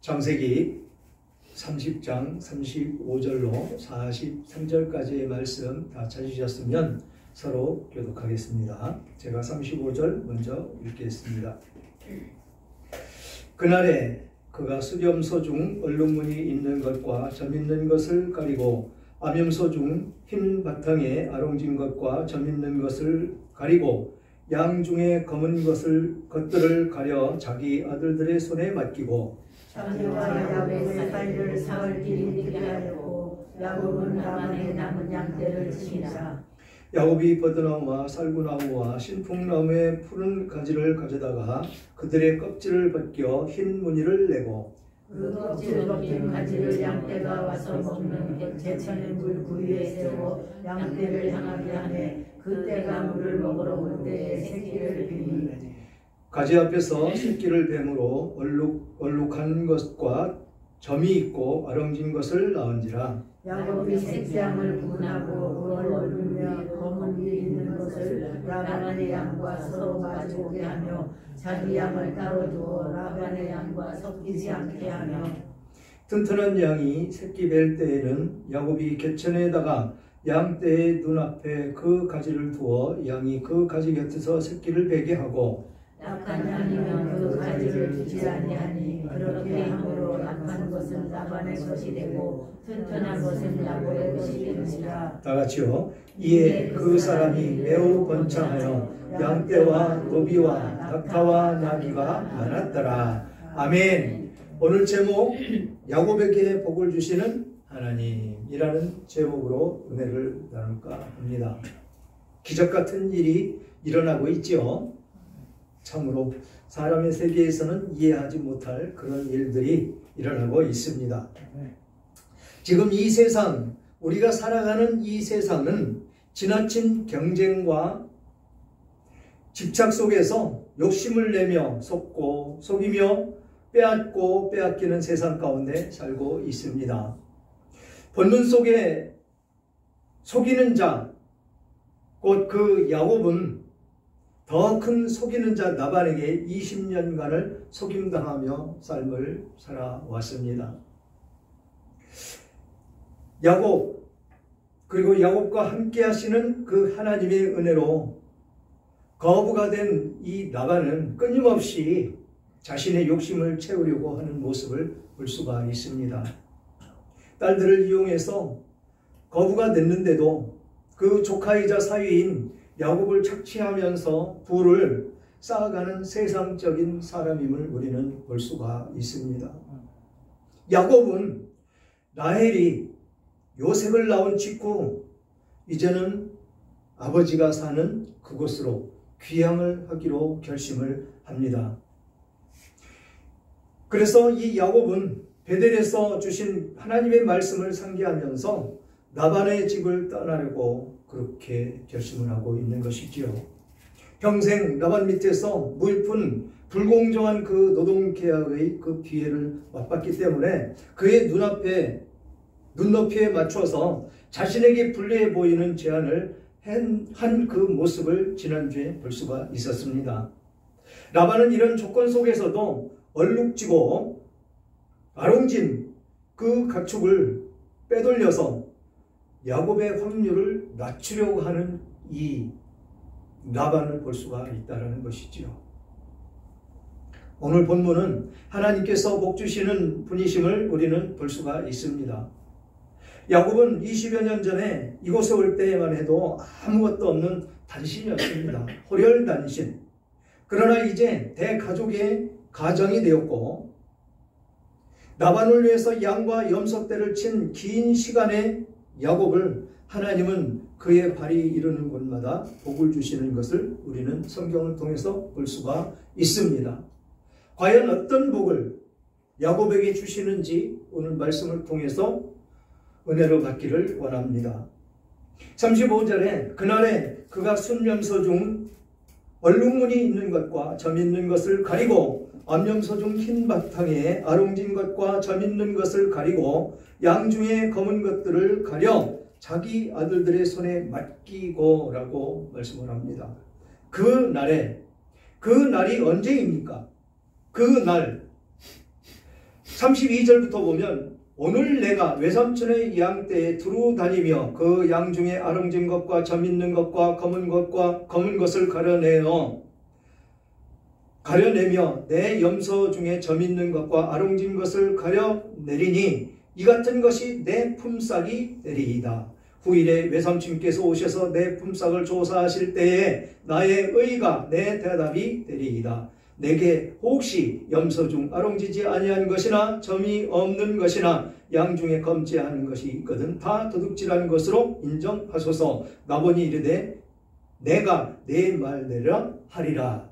창세기 30장 35절로 43절까지의 말씀 다 찾으셨으면 서로 교독하겠습니다. 제가 35절 먼저 읽겠습니다. 그날에 그가 수렴소 중 얼룩무늬 있는 것과 점 있는 것을 가리고 암염소 중 흰 바탕에 아롱진 것과 점 있는 것을 가리고 양 중에 검은 것들을 가려 자기 아들들의 손에 맡기고 자기와 야곱의 사이를 사흘 길게 하였고 야곱은 라반의 남은 양떼를 치니라. 야곱이 버드나무와 살구나무와 신풍나무의 푸른 가지를 가져다가 그들의 껍질을 벗겨 흰 무늬를 내고 그 껍질 벗긴 가지를 양떼가 와서 먹는 제천의 물 구유에 세워 양떼를 향하게 하매 그 떼가 물을 먹으러 올 때에 새끼를 비니 가지 앞에서 새끼를 뱀으로 얼룩한 것과 점이 있고 아렁진 것을 낳은지라. 야곱이 새끼양을 구분하고 그걸 얼룩며 검은 일 있는 것을 라반의 양과 서로 마주보게 하며 자기 양을 따로 두어 라반의 양과 섞이지 않게 하며 튼튼한 양이 새끼 뵐 때에는 야곱이 개천에다가 양떼의 눈앞에 그 가지를 두어 양이 그 가지 곁에서 새끼를 베게 하고 약한 양이면 그 가지를 두지 아니하니 그렇게 함으로 약한 것은 라반의 것이 되고 튼튼한 것은 야곱의 것이 되느니라. 다 같이요. 이에 그 사람이 매우 번창하여 양떼와 노비와 낙타와 나귀가 많았더라. 아멘. 오늘 제목 야곱에게 복을 주시는 하나님이라는 제목으로 은혜를 나눌까 합니다. 기적 같은 일이 일어나고 있죠. 참으로 사람의 세계에서는 이해하지 못할 그런 일들이 일어나고 있습니다. 지금 이 세상, 우리가 살아가는 이 세상은 지나친 경쟁과 집착 속에서 욕심을 내며 속고 속이며 빼앗고 빼앗기는 세상 가운데 살고 있습니다. 본문 속에 속이는 자, 곧 그 야곱은 더 큰 속이는 자 나반에게 20년간을 속임당하며 삶을 살아왔습니다. 야곱, 그리고 야곱과 함께 하시는 그 하나님의 은혜로 거부가 된 이 나반은 끊임없이 자신의 욕심을 채우려고 하는 모습을 볼 수가 있습니다. 딸들을 이용해서 거부가 됐는데도 그 조카이자 사위인 야곱을 착취하면서 부를 쌓아가는 세상적인 사람임을 우리는 볼 수가 있습니다. 야곱은 라헬이 요셉을 낳은 직후 이제는 아버지가 사는 그곳으로 귀향을 하기로 결심을 합니다. 그래서 이 야곱은 베델에서 주신 하나님의 말씀을 상기하면서 라반의 집을 떠나려고 그렇게 결심을 하고 있는 것이지요. 평생 라반 밑에서 무일푼 불공정한 그 노동계약의 그 기회를 맛봤기 때문에 그의 눈높이에 맞춰서 자신에게 불리해 보이는 제안을 한 그 모습을 지난주에 볼 수가 있었습니다. 라반은 이런 조건 속에서도 얼룩지고 아롱진 그 가축을 빼돌려서 야곱의 확률을 낮추려고 하는 이 라반을 볼 수가 있다는 것이지요. 오늘 본문은 하나님께서 복 주시는 분이심을 우리는 볼 수가 있습니다. 야곱은 20여 년 전에 이곳에 올 때에만 해도 아무것도 없는 단신이었습니다. 호렬단신. 그러나 이제 대가족의 가정이 되었고 라반을 위해서 양과 염소떼를 친 긴 시간에 야곱을 하나님은 그의 발이 이르는 곳마다 복을 주시는 것을 우리는 성경을 통해서 볼 수가 있습니다. 과연 어떤 복을 야곱에게 주시는지 오늘 말씀을 통해서 은혜로 받기를 원합니다. 35절에 그날에 그가 순염소 중 얼룩무늬 있는 것과 점 있는 것을 가리고 암염소 중 흰 바탕에 아롱진 것과 점 있는 것을 가리고 양 중에 검은 것들을 가려 자기 아들들의 손에 맡기고 라고 말씀을 합니다. 그 날이 언제입니까? 그 날 32절부터 보면 오늘 내가 외삼촌의 양 떼에 두루 다니며 그 양 중에 아롱진 것과 점 있는 것과 검은 것을 가려내며 내 염소 중에 점 있는 것과 아롱진 것을 가려내리니 이 같은 것이 내 품삯이 되리이다. 후일에 외삼촌께서 오셔서 내 품삯을 조사하실 때에 나의 의가 내 대답이 되리이다. 내게 혹시 염소 중 아롱지지 아니한 것이나 점이 없는 것이나 양 중에 검지 않은 것이 있거든 다 도둑질한 것으로 인정하소서. 나보니 이르되 내가 내 말대로 하리라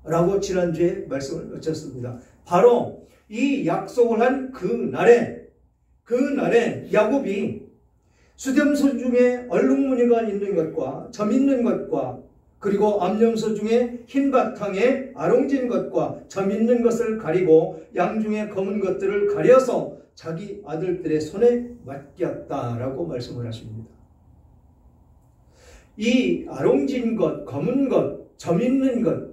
라고 지난주에 말씀을 마쳤습니다. 바로 이 약속을 한 그날에 야곱이 수염소 중에 얼룩무늬가 있는 것과 점 있는 것과 그리고 암염소 중에 흰 바탕에 아롱진 것과 점 있는 것을 가리고 양 중에 검은 것들을 가려서 자기 아들들의 손에 맡겼다라고 말씀을 하십니다. 이 아롱진 것, 검은 것, 점 있는 것,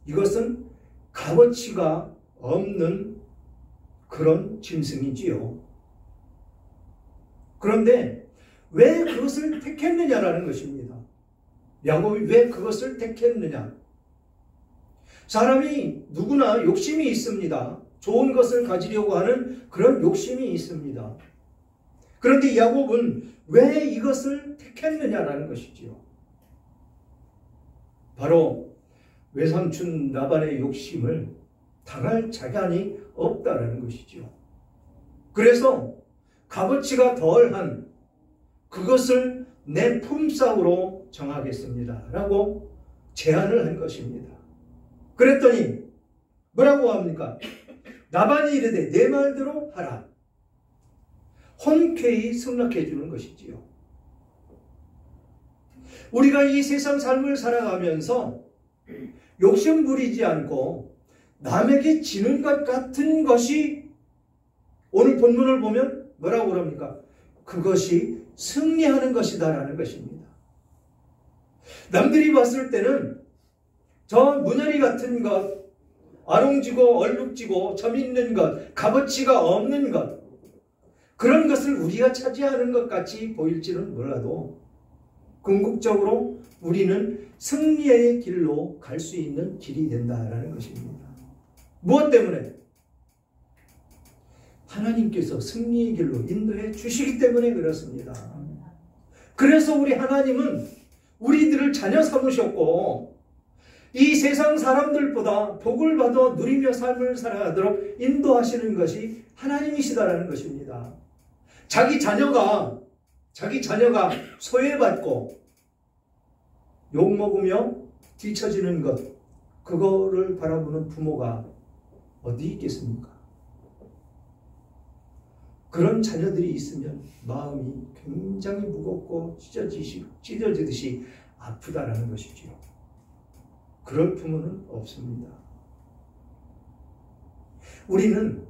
이것은 값어치가 없는 그런 짐승이지요. 그런데 왜 그것을 택했느냐라는 것입니다. 야곱이 왜 그것을 택했느냐? 사람이 누구나 욕심이 있습니다. 좋은 것을 가지려고 하는 그런 욕심이 있습니다. 그런데 야곱은 왜 이것을 택했느냐라는 것이지요. 바로 외삼촌 라반의 욕심을 당할 자간이 없다라는 것이죠. 그래서 값어치가 덜한 그것을 내 품삯으로 정하겠습니다 라고 제안을 한 것입니다. 그랬더니 뭐라고 합니까? 라반이 이르되 내 말대로 하라. 흔쾌히 승낙해 주는 것이지요. 우리가 이 세상 삶을 살아가면서 욕심 부리지 않고 남에게 지는 것 같은 것이 오늘 본문을 보면 뭐라고 그럽니까? 그것이 승리하는 것이다라는 것입니다. 남들이 봤을 때는 저 문어리 같은 것, 아롱지고 얼룩지고 점 있는 것, 값어치가 없는 것, 그런 것을 우리가 차지하는 것 같이 보일지는 몰라도 궁극적으로 우리는 승리의 길로 갈 수 있는 길이 된다라는 것입니다. 무엇 때문에? 하나님께서 승리의 길로 인도해 주시기 때문에 그렇습니다. 그래서 우리 하나님은 우리들을 자녀 삼으셨고 이 세상 사람들보다 복을 받아 누리며 삶을 살아가도록 인도하시는 것이 하나님이시다라는 것입니다. 자기 자녀가 소외받고 욕먹으며 뒤처지는 것, 그거를 바라보는 부모가 어디 있겠습니까? 그런 자녀들이 있으면 마음이 굉장히 무겁고 찢어지듯이 아프다라는 것이지요. 그럴 부모는 없습니다. 우리는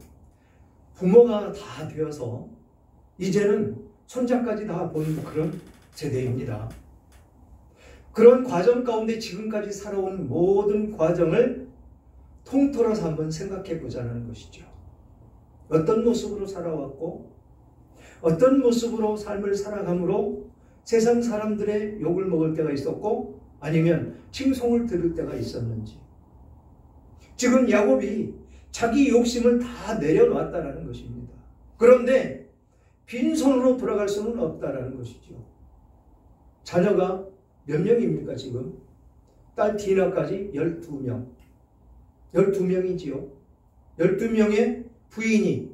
부모가 다 되어서 이제는 손자까지 다 보는 그런 세대입니다. 그런 과정 가운데 지금까지 살아온 모든 과정을 통틀어서 한번 생각해 보자는 것이죠. 어떤 모습으로 살아왔고 어떤 모습으로 삶을 살아감으로 세상 사람들의 욕을 먹을 때가 있었고 아니면 칭송을 들을 때가 있었는지. 지금 야곱이 자기 욕심을 다 내려놨다는 것입니다. 그런데 빈손으로 돌아갈 수는 없다는 것이죠. 자녀가 몇 명입니까 지금? 딸 디나까지 12명. 12명이지요. 12명의 부인이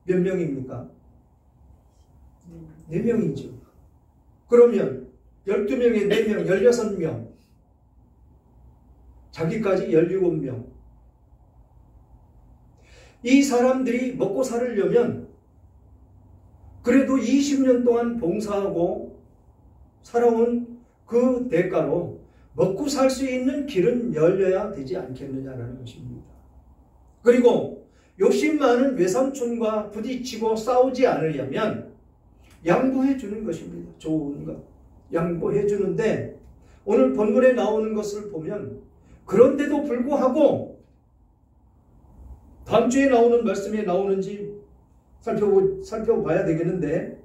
몇 명입니까? 4명이죠. 그러면 12명에 4명, 16명. 자기까지 17명. 이 사람들이 먹고 살으려면 그래도 20년 동안 봉사하고 살아온 그 대가로 먹고 살 수 있는 길은 열려야 되지 않겠느냐라는 것입니다. 그리고 욕심 많은 외삼촌과 부딪히고 싸우지 않으려면 양보해 주는 것입니다. 좋은 것. 양보해 주는데 오늘 본문에 나오는 것을 보면 그런데도 불구하고 다음 주에 나오는 말씀에 나오는지 살펴봐야 되겠는데,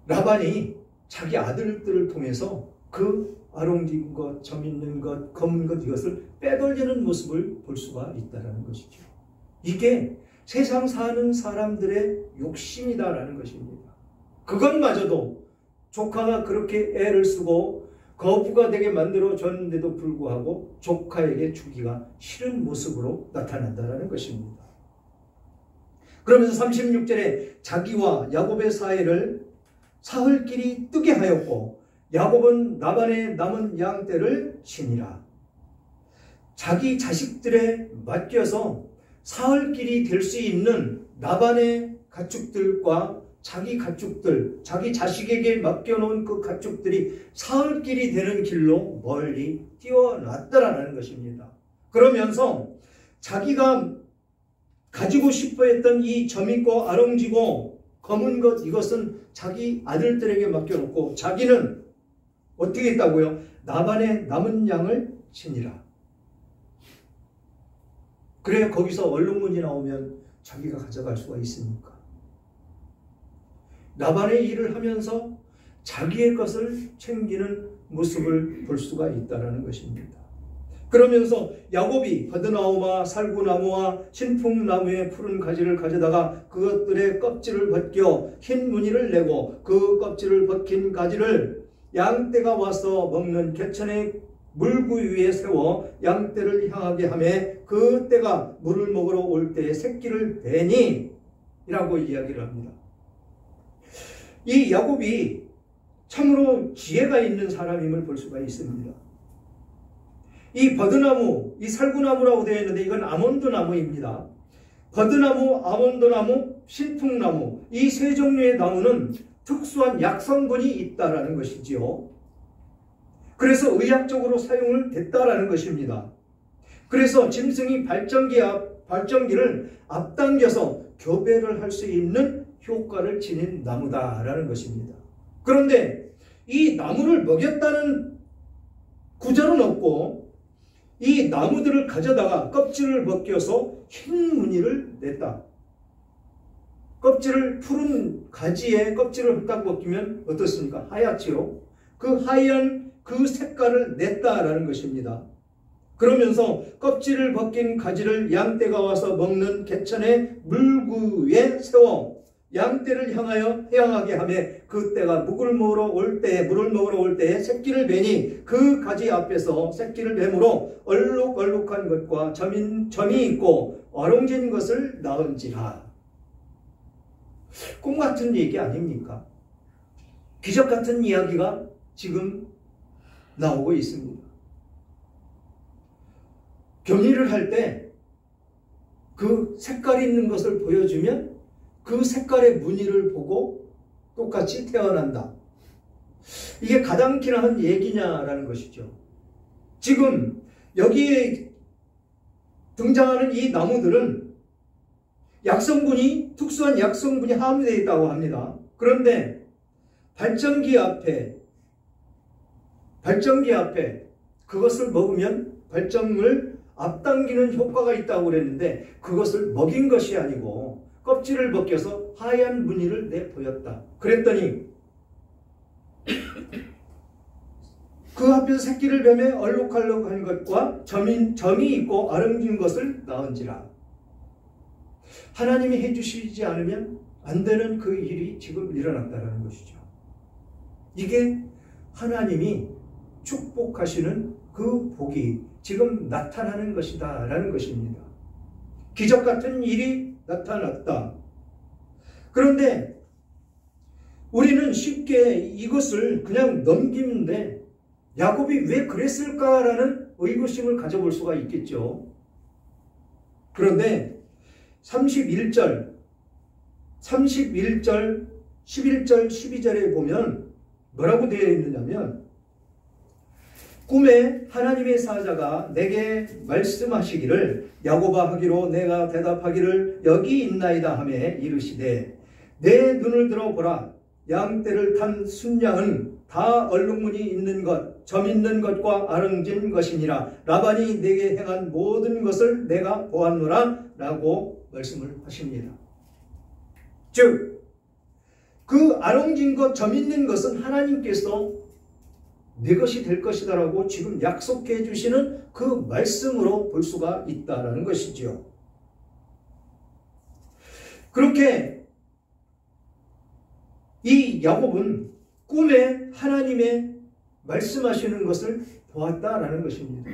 라반이 자기 아들들을 통해서 그 아롱진 것, 점 있는 것, 검은 것, 이것을 빼돌리는 모습을 볼 수가 있다는 것이죠. 이게 세상 사는 사람들의 욕심이다라는 것입니다. 그것마저도 조카가 그렇게 애를 쓰고 거부가 되게 만들어 줬는데도 불구하고 조카에게 주기가 싫은 모습으로 나타난다는 것입니다. 그러면서 36절에 자기와 야곱의 사이를 사흘길이 뜨게 하였고 야곱은 라반의 남은 양떼를 치니라. 자기 자식들에 맡겨서 사흘길이 될 수 있는 라반의 가축들과 자기 가축들, 자기 자식에게 맡겨놓은 그 가축들이 사흘길이 되는 길로 멀리 뛰어났다라는 것입니다. 그러면서 자기가 가지고 싶어 했던 이 점있고 아롱지고 검은 것, 이것은 자기 아들들에게 맡겨놓고 자기는 어떻게 했다고요? 라반의 남은 양을 치니라. 그래 거기서 얼룩무늬 나오면 자기가 가져갈 수가 있으니까. 라반의 일을 하면서 자기의 것을 챙기는 모습을 볼 수가 있다는 것입니다. 그러면서 야곱이 버드나무와 살구나무와 신풍나무의 푸른 가지를 가져다가 그것들의 껍질을 벗겨 흰 무늬를 내고 그 껍질을 벗긴 가지를 양떼가 와서 먹는 개천의 물구 위에 세워 양떼를 향하게 하매 그 떼가 물을 먹으러 올 때에 새끼를 베니 라고 이야기를 합니다. 이 야곱이 참으로 지혜가 있는 사람임을 볼 수가 있습니다. 이 버드나무, 이 살구나무라고 되어 있는데 이건 아몬드나무입니다. 버드나무, 아몬드나무, 신풍나무, 이 세 종류의 나무는 특수한 약성분이 있다라는 것이지요. 그래서 의학적으로 사용을 됐다라는 것입니다. 그래서 짐승이 발전기를 앞당겨서 교배를 할 수 있는 효과를 지닌 나무다라는 것입니다. 그런데 이 나무를 먹였다는 구절은 없고 이 나무들을 가져다가 껍질을 벗겨서 흰 무늬를 냈다. 껍질을 푸른 가지에 껍질을 딱 벗기면 어떻습니까? 하얗지요. 그 하얀 그 색깔을 냈다라는 것입니다. 그러면서 껍질을 벗긴 가지를 양떼가 와서 먹는 개천의 물구에 세워 양떼를 향하게 하매 그 떼가 물을 먹으러 올 때에 새끼를 베니 그 가지 앞에서 새끼를 뱀으로 얼룩얼룩한 것과 점이 있고 어롱진 것을 낳은지라. 꿈 같은 얘기 아닙니까? 기적 같은 이야기가 지금 나오고 있습니다. 견이를 할 때 그 색깔 있는 것을 보여주면 그 색깔의 무늬를 보고 똑같이 태어난다. 이게 가당키나 얘기냐라는 것이죠. 지금 여기에 등장하는 이 나무들은 특수한 약성분이 함유되어 있다고 합니다. 그런데 발전기 앞에 그것을 먹으면 발정을 앞당기는 효과가 있다고 그랬는데 그것을 먹인 것이 아니고 껍질을 벗겨서 하얀 무늬를 내보였다. 그랬더니 그 앞에서 새끼를 뱀에 얼룩얼룩한 것과 점이 있고 아름진 것을 낳은지라. 하나님이 해주시지 않으면 안 되는 그 일이 지금 일어났다는 것이죠. 이게 하나님이 축복하시는 그 복이 지금 나타나는 것이다 라는 것입니다. 기적 같은 일이 나타났다. 그런데 우리는 쉽게 이것을 그냥 넘기는데 야곱이 왜 그랬을까라는 의구심을 가져볼 수가 있겠죠. 그런데 31절, 11절, 12절에 보면 뭐라고 되어 있느냐면 꿈에 하나님의 사자가 내게 말씀하시기를 야곱아 하기로 내가 대답하기를 여기 있나이다 하매 이르시되 내 눈을 들어 보라 양떼를 탄 순양은 다 얼룩무늬 있는 것, 점 있는 것과 아름진 것이니라. 라반이 내게 행한 모든 것을 내가 보았노라 라고 말씀을 하십니다. 즉, 그 아름진 것, 점 있는 것은 하나님께서 내 것이 될 것이다 라고 지금 약속해 주시는 그 말씀으로 볼 수가 있다라는 것이지요. 그렇게 이 야곱은 꿈에 하나님의 말씀하시는 것을 보았다라는 것입니다.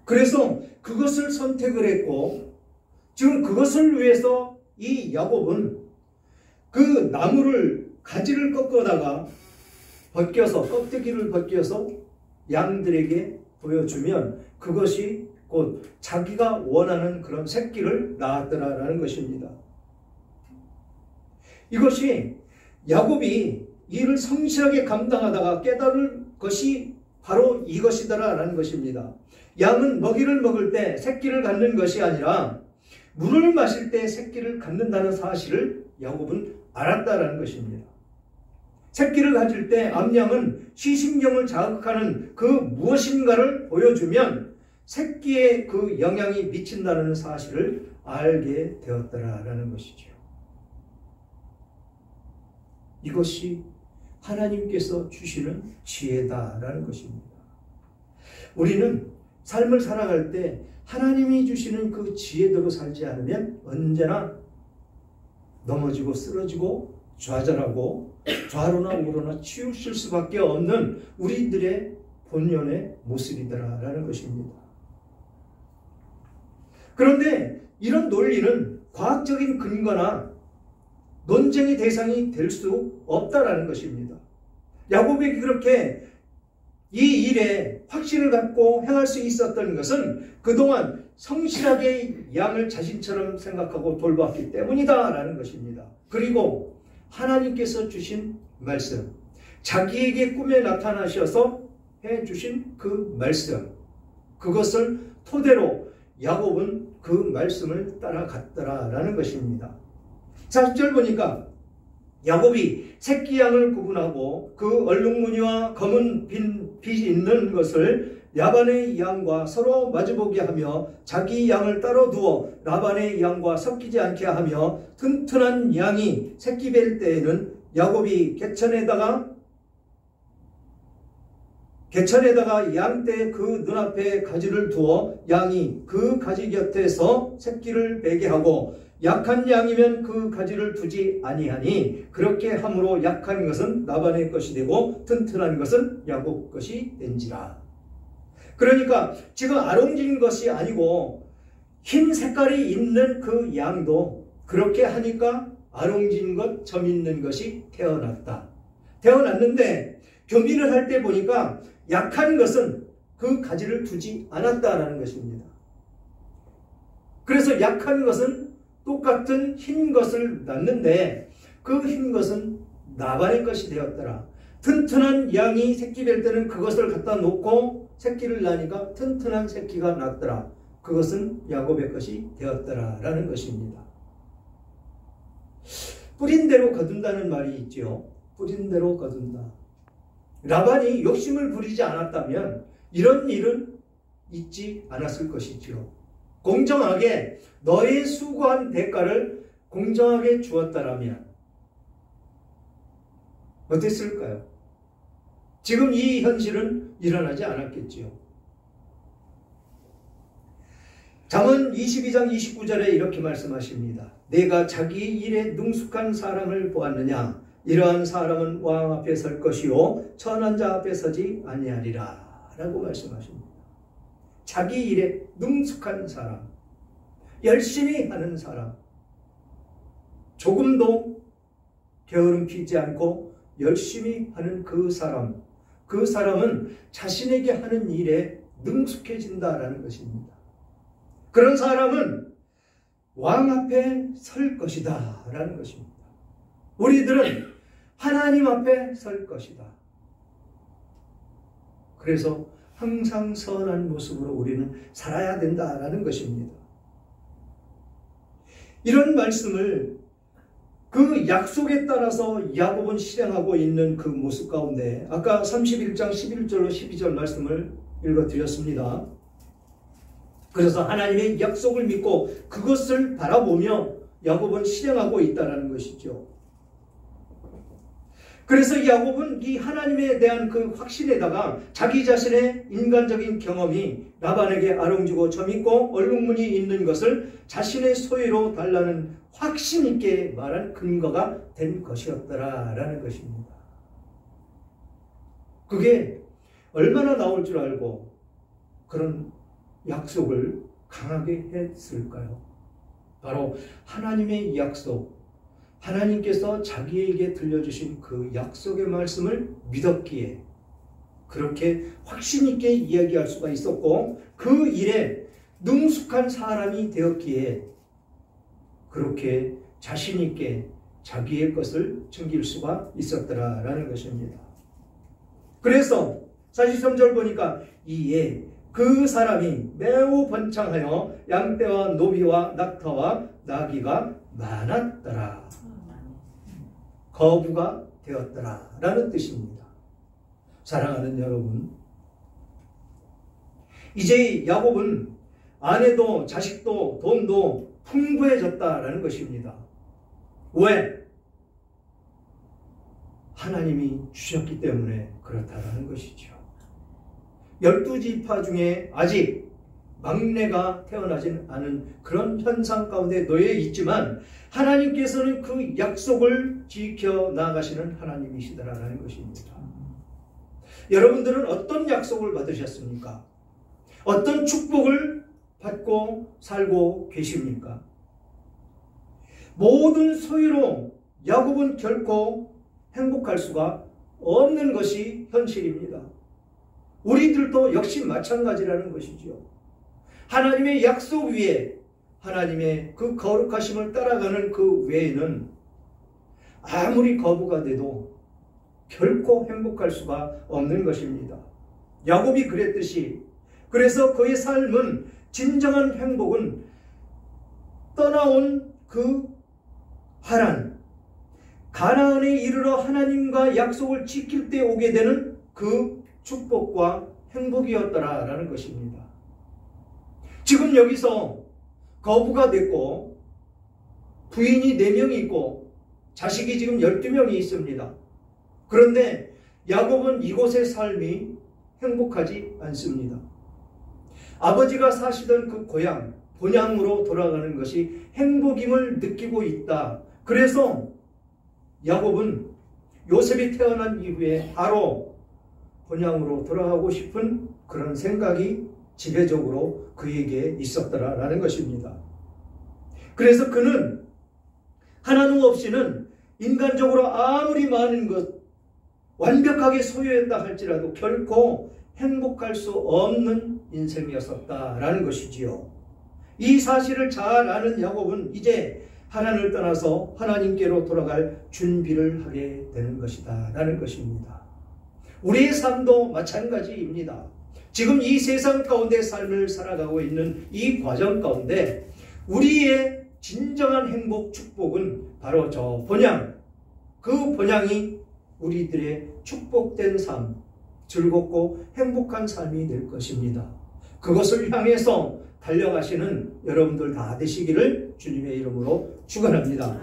그래서 그것을 선택을 했고, 지금 그것을 위해서 이 야곱은 그 나무를 가지를 꺾어다가 벗겨서, 껍데기를 벗겨서 양들에게 보여주면 그것이 곧 자기가 원하는 그런 새끼를 낳았더라라는 것입니다. 이것이 야곱이 이를 성실하게 감당하다가 깨달을 것이 바로 이것이더라라는 것입니다. 양은 먹이를 먹을 때 새끼를 갖는 것이 아니라 물을 마실 때 새끼를 갖는다는 사실을 야곱은 알았다라는 것입니다. 새끼를 가질 때 암양은 시신경을 자극하는 그 무엇인가를 보여주면 새끼에 그 영향이 미친다는 사실을 알게 되었더라라는 것이죠. 이것이 하나님께서 주시는 지혜다라는 것입니다. 우리는 삶을 살아갈 때 하나님이 주시는 그 지혜대로 살지 않으면 언제나 넘어지고 쓰러지고 좌절하고 좌로나 우로나 치우칠 수밖에 없는 우리들의 본연의 모습이더라라는 것입니다. 그런데 이런 논리는 과학적인 근거나 논쟁의 대상이 될 수 없다라는 것입니다. 야곱이 그렇게 이 일에 확신을 갖고 행할 수 있었던 것은 그동안 성실하게 양을 자신처럼 생각하고 돌봤기 때문이다라는 것입니다. 그리고 하나님께서 주신 말씀, 자기에게 꿈에 나타나셔서 해주신 그 말씀, 그것을 토대로 야곱은 그 말씀을 따라갔더라라는 것입니다. 40절 보니까 야곱이 새끼 양을 구분하고 그 얼룩무늬와 검은 빛이 있는 것을 라반의 양과 서로 마주보게 하며 자기 양을 따로 두어 라반의 양과 섞이지 않게 하며 튼튼한 양이 새끼 뵐 때에는 야곱이 개천에다가 양떼 그 눈앞에 가지를 두어 양이 그 가지 곁에서 새끼를 베게 하고 약한 양이면 그 가지를 두지 아니하니 그렇게 함으로 약한 것은 라반의 것이 되고 튼튼한 것은 야곱 것이 된지라. 그러니까 지금 아롱진 것이 아니고 흰 색깔이 있는 그 양도 그렇게 하니까 아롱진 것, 점 있는 것이 태어났다. 태어났는데 교미를 할 때 보니까 약한 것은 그 가지를 두지 않았다라는 것입니다. 그래서 약한 것은 똑같은 흰 것을 낳는데 그 흰 것은 라반의 것이 되었더라. 튼튼한 양이 새끼 뵐 때는 그것을 갖다 놓고 새끼를 낳으니까 튼튼한 새끼가 낳더라. 그것은 야곱의 것이 되었더라라는 것입니다. 뿌린 대로 거둔다는 말이 있죠. 뿌린 대로 거둔다. 라반이 욕심을 부리지 않았다면 이런 일은 있지 않았을 것이지요. 공정하게 너의 수고한 대가를 공정하게 주었다라면 어땠을까요? 지금 이 현실은 일어나지 않았겠지요. 잠언 22장 29절에 이렇게 말씀하십니다. 내가 자기 일에 능숙한 사람을 보았느냐? 이러한 사람은 왕 앞에 설 것이요 천한 자 앞에 서지 아니하리라 라고 말씀하십니다. 자기 일에 능숙한 사람, 열심히 하는 사람, 조금도 게으름 피지 않고 열심히 하는 그 사람은 자신에게 하는 일에 능숙해진다라는 것입니다. 그런 사람은 왕 앞에 설 것이다 라는 것입니다. 우리들은 하나님 앞에 설 것이다. 그래서 항상 선한 모습으로 우리는 살아야 된다라는 것입니다. 이런 말씀을 그 약속에 따라서 야곱은 실행하고 있는 그 모습 가운데 아까 31장 11절로 12절 말씀을 읽어드렸습니다. 그래서 하나님의 약속을 믿고 그것을 바라보며 야곱은 실행하고 있다는 것이죠. 그래서 야곱은 이 하나님에 대한 그 확신에다가 자기 자신의 인간적인 경험이 라반에게 아롱지고 점있고 얼룩무늬 있는 것을 자신의 소유로 달라는 확신 있게 말한 근거가 된 것이었더라라는 것입니다. 그게 얼마나 나올 줄 알고 그런 약속을 강하게 했을까요? 바로 하나님의 약속, 하나님께서 자기에게 들려주신 그 약속의 말씀을 믿었기에 그렇게 확신 있게 이야기할 수가 있었고 그 일에 능숙한 사람이 되었기에 그렇게 자신 있게 자기의 것을 챙길 수가 있었더라라는 것입니다. 그래서 43절 보니까 이에 그 사람이 매우 번창하여 양떼와 노비와 낙타와 나귀가 많았더라. 거부가 되었더라 라는 뜻입니다. 사랑하는 여러분, 이제 야곱은 아내도 자식도 돈도 풍부해졌다라는 것입니다. 왜? 하나님이 주셨기 때문에 그렇다라는 것이죠. 12지파 중에 아직 막내가 태어나진 않은 그런 현상 가운데 놓여 있지만 하나님께서는 그 약속을 지켜 나가시는 하나님이시더라라는 것입니다. 여러분들은 어떤 약속을 받으셨습니까? 어떤 축복을 받고 살고 계십니까? 모든 소유로 야곱은 결코 행복할 수가 없는 것이 현실입니다. 우리들도 역시 마찬가지라는 것이죠. 하나님의 약속 위에 하나님의 그 거룩하심을 따라가는 그 외에는 아무리 거부가 돼도 결코 행복할 수가 없는 것입니다. 야곱이 그랬듯이 그래서 그의 삶은 진정한 행복은 떠나온 그 하란 가나안에 이르러 하나님과 약속을 지킬 때 오게 되는 그 축복과 행복이었더라라는 것입니다. 지금 여기서 거부가 됐고 부인이 4명이 있고 자식이 지금 12명이 있습니다. 그런데 야곱은 이곳의 삶이 행복하지 않습니다. 아버지가 사시던 그 고향, 본향으로 돌아가는 것이 행복임을 느끼고 있다. 그래서 야곱은 요셉이 태어난 이후에 바로 본향으로 돌아가고 싶은 그런 생각이 지배적으로 그에게 있었더라라는 것입니다. 그래서 그는 하나님 없이는 인간적으로 아무리 많은 것 완벽하게 소유했다 할지라도 결코 행복할 수 없는 인생이었었다라는 것이지요. 이 사실을 잘 아는 야곱은 이제 하나님을 떠나서 하나님께로 돌아갈 준비를 하게 되는 것이다 라는 것입니다. 우리의 삶도 마찬가지입니다. 지금 이 세상 가운데 삶을 살아가고 있는 이 과정 가운데 우리의 진정한 행복, 축복은 바로 저 본향, 그 본향이 우리들의 축복된 삶, 즐겁고 행복한 삶이 될 것입니다. 그것을 향해서 달려가시는 여러분들 다 되시기를 주님의 이름으로 축원합니다.